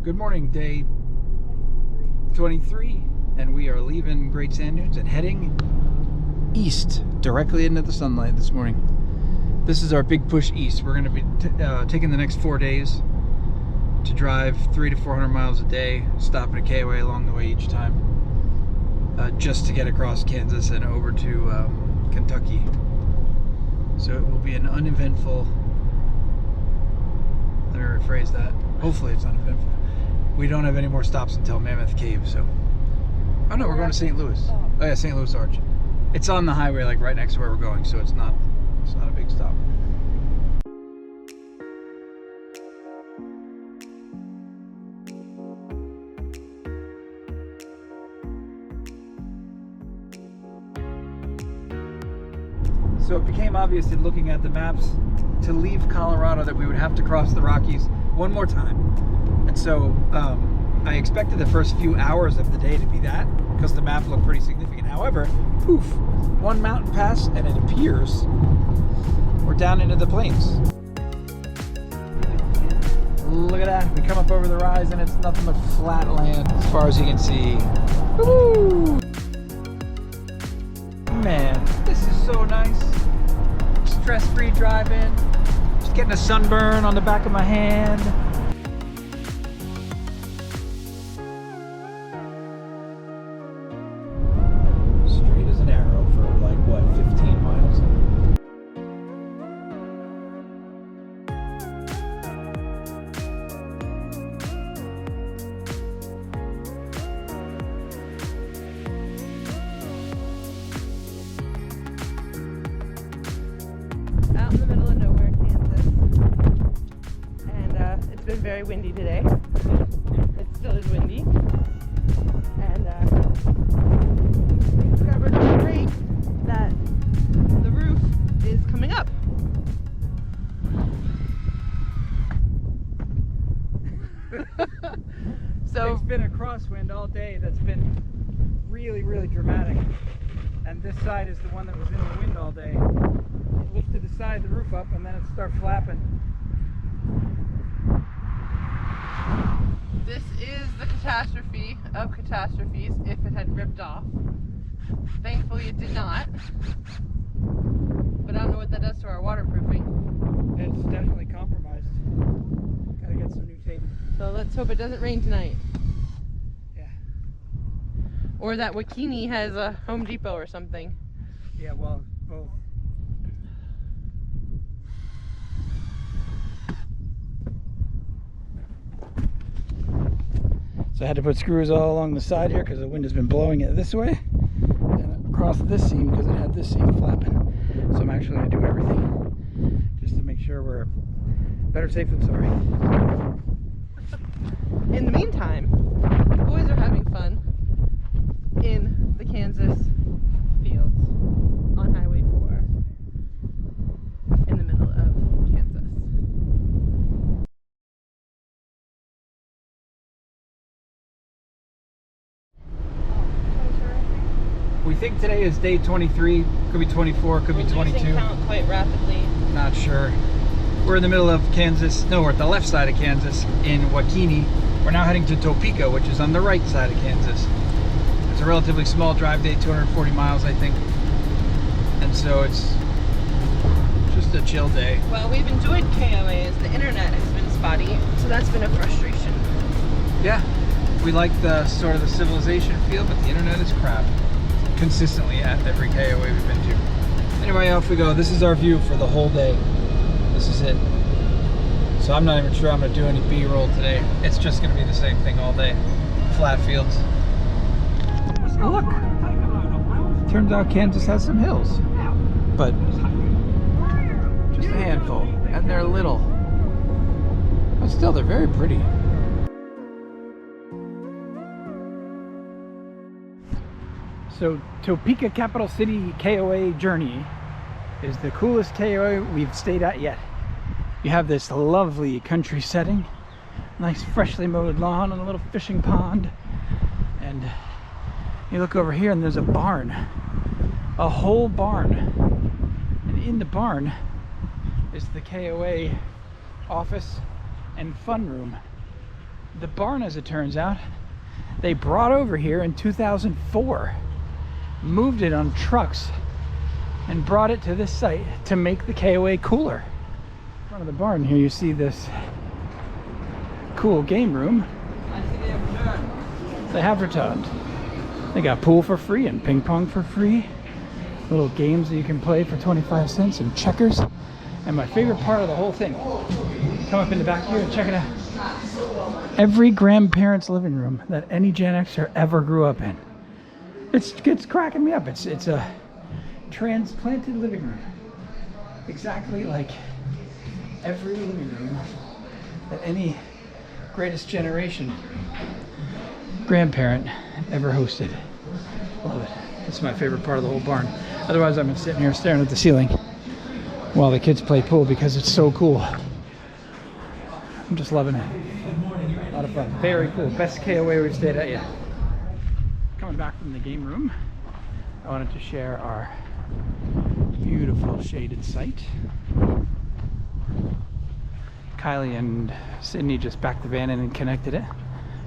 Good morning, day 23, and we are leaving Great Sand Dunes and heading east, directly into the sunlight this morning. This is our big push east. We're going to be taking the next 4 days to drive 300 to 400 miles a day, stopping at KOA along the way each time, just to get across Kansas and over to Kentucky. So it will be an uneventful, let me rephrase that, hopefully it's uneventful. We don't have any more stops until Mammoth Cave, so. Oh no, we're going to St. Louis. Oh yeah, St. Louis Arch. It's on the highway, like right next to where we're going, so it's not a big stop. So it became obvious in looking at the maps to leave Colorado that we would have to cross the Rockies one more time. And so I expected the first few hours of the day to be that, because the map looked pretty significant. However, poof, one mountain pass and it appears we're down into the plains. Look at that, we come up over the rise and it's nothing but flat land as far as you can see. Woo! Man, this is so nice. Stress-free driving, just getting a sunburn on the back of my hand. Straight as an arrow for like, what, 15 miles? Out in the middle of nowhere, Kansas, and it's been very windy today. It still is windy, and we discovered great that the roof is coming up. So it's been a crosswind all day that's been really, really dramatic, and this side is the one that was in the wind all day. Lifted the side of the roof up and then it started flapping. this is the catastrophe of catastrophes if it had ripped off. Thankfully it did not. But I don't know what that does to our waterproofing. It's definitely compromised. Gotta get some new tape. So let's hope it doesn't rain tonight. Yeah. Or that Wakini has a Home Depot or something. Yeah, well, both. So I had to put screws all along the side here because the wind has been blowing it this way and across this seam because it had this seam flapping. So I'm actually going to do everything just to make sure we're better safe than sorry. In the meantime, the boys are having fun in the Kansas fields on Highway 4 in the middle of Kansas. We think today is day 23, could be 24, could be 22. Count quite rapidly. Not sure. We're in the middle of Kansas. No, we're at the left side of Kansas in Wakini. We're now heading to Topeka, which is on the right side of Kansas. It's a relatively small drive day, 240 miles, I think. And so it's just a chill day. Well, we've enjoyed KOAs. The internet has been spotty, so that's been a frustration. Yeah, we like the sort of the civilization feel, but the internet is crap. Consistently at every KOA we've been to. Anyway, off we go. This is our view for the whole day. This is it. So I'm not even sure I'm going to do any B-roll today. It's just going to be the same thing all day. Flat fields. Look! Turns out Kansas has some hills. But just a handful. And they're little. But still, they're very pretty. So Topeka Capital City KOA journey is the coolest KOA we've stayed at yet. You have this lovely country setting, nice freshly mowed lawn and a little fishing pond, and you look over here and there's a barn, a whole barn, and in the barn is the KOA office and fun room. The barn, as it turns out, they brought over here in 2004, moved it on trucks, and brought it to this site to make the KOA cooler. In front of the barn here, you see this cool game room. The Averted. They got pool for free and ping pong for free. Little games that you can play for 25 cents and checkers. And my favorite part of the whole thing, come up in the back here and check it out. Every grandparent's living room that any Gen Xer ever grew up in. It's cracking me up. It's a transplanted living room. Exactly like every living room that any greatest generation grandparent ever hosted. Love it. It's my favorite part of the whole barn. Otherwise, I've been sitting here staring at the ceiling while the kids play pool because it's so cool. I'm just loving it. A lot of fun. Very cool. Best KOA we've stayed at yet. Coming back from the game room, I wanted to share our beautiful shaded site. Kylie and Sydney just backed the van in and connected it.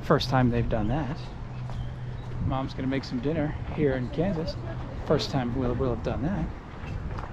First time they've done that. Mom's gonna make some dinner here in Kansas. First time we'll have done that.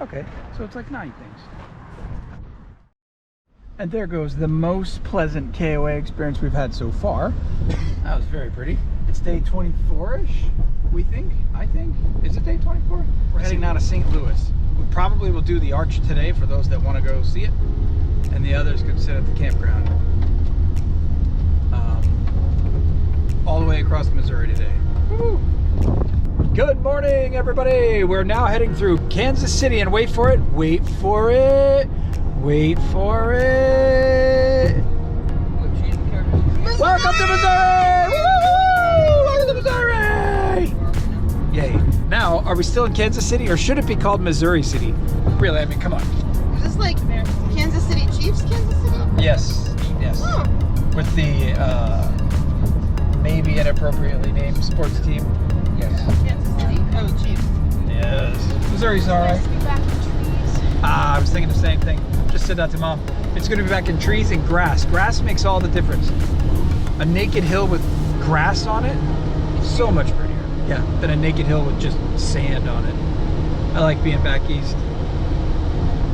Okay, so it's like 9 things. And there goes the most pleasant KOA experience we've had so far. That was very pretty. It's day 24-ish, we think, I think. Is it day 24? We're heading now to St. Louis. We probably will do the arch today for those that want to go see it. And the others could sit at the campground. All the way across Missouri today. Woo! Good morning, everybody. We're now heading through Kansas City, and wait for it, wait for it, wait for it. Welcome to Missouri! Woo! Welcome to Missouri! Yay. Now, are we still in Kansas City, or should it be called Missouri City? Really, I mean, come on. Is this like Kansas City Chiefs, Kansas City? Yes, yes. Oh. With the maybe inappropriately named sports team. Yes. Kansas City? Oh, Chiefs. Yes. Missouri's alright. I was thinking the same thing. Just said that to Mom. It's going to be back in trees and grass. Grass makes all the difference. A naked hill with grass on it, so much prettier. Yeah, than a naked hill with just sand on it. I like being back east.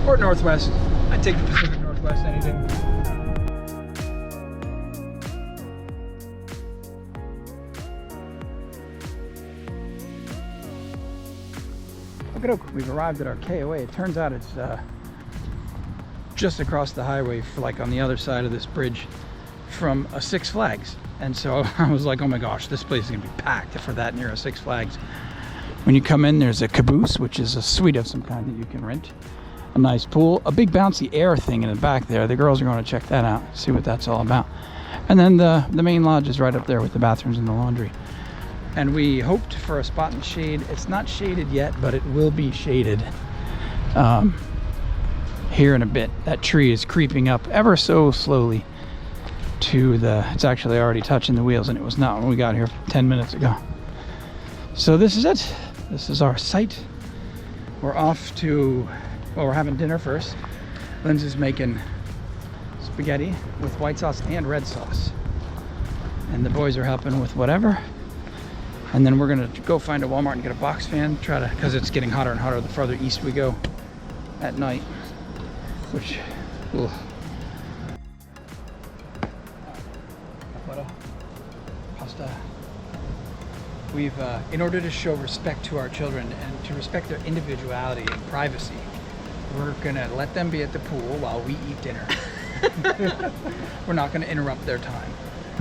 Or northwest. I'd take the Pacific Northwest any day. We've arrived at our KOA. It turns out it's just across the highway, like on the other side of this bridge from a Six Flags. And so I was like, oh my gosh, this place is gonna be packed for that near a Six Flags. When you come in, there's a caboose, which is a suite of some kind that you can rent. A nice pool, a big bouncy air thing in the back there. The girls are going to check that out, see what that's all about. And then the main lodge is right up there with the bathrooms and the laundry. And we hoped for a spot in the shade. It's not shaded yet, but it will be shaded here in a bit. That tree is creeping up ever so slowly to it's actually already touching the wheels, and it was not when we got here 10 minutes ago. So this is it. This is our site. We're off to, well, we're having dinner first. Lindsay's making spaghetti with white sauce and red sauce. And the boys are helping with whatever. And then we're gonna go find a Walmart and get a box fan, because it's getting hotter and hotter the farther east we go at night, which will. Pasta. We've, in order to show respect to our children and to respect their individuality and privacy, we're gonna let them be at the pool while we eat dinner. We're not gonna interrupt their time.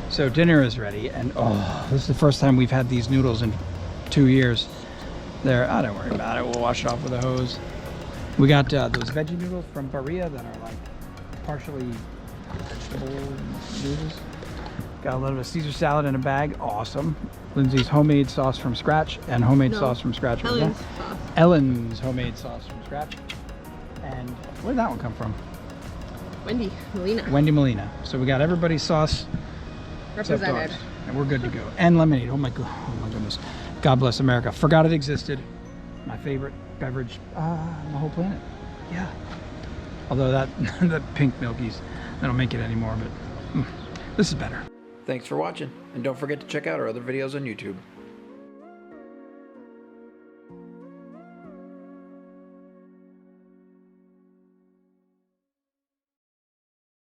So dinner is ready, and oh, this is the first time we've had these noodles in 2 years. Oh, don't worry about it. We'll wash it off with a hose. We got those veggie noodles from Barilla that are like partially vegetable noodles. Got a little bit of Caesar salad in a bag. Awesome. Lindsay's homemade sauce from scratch, and homemade sauce from scratch. Ellen's sauce. Ellen's homemade sauce from scratch. And where did that one come from? Wendy Molina. Wendy Molina. So we got everybody's sauce Represented. And we're good to go. And lemonade. Oh my goodness. God bless America. Forgot it existed. My favorite beverage on the whole planet. Yeah. Although that the pink milkies, they don't make it anymore, but this is better. Thanks for watching, and don't forget to check out our other videos on YouTube.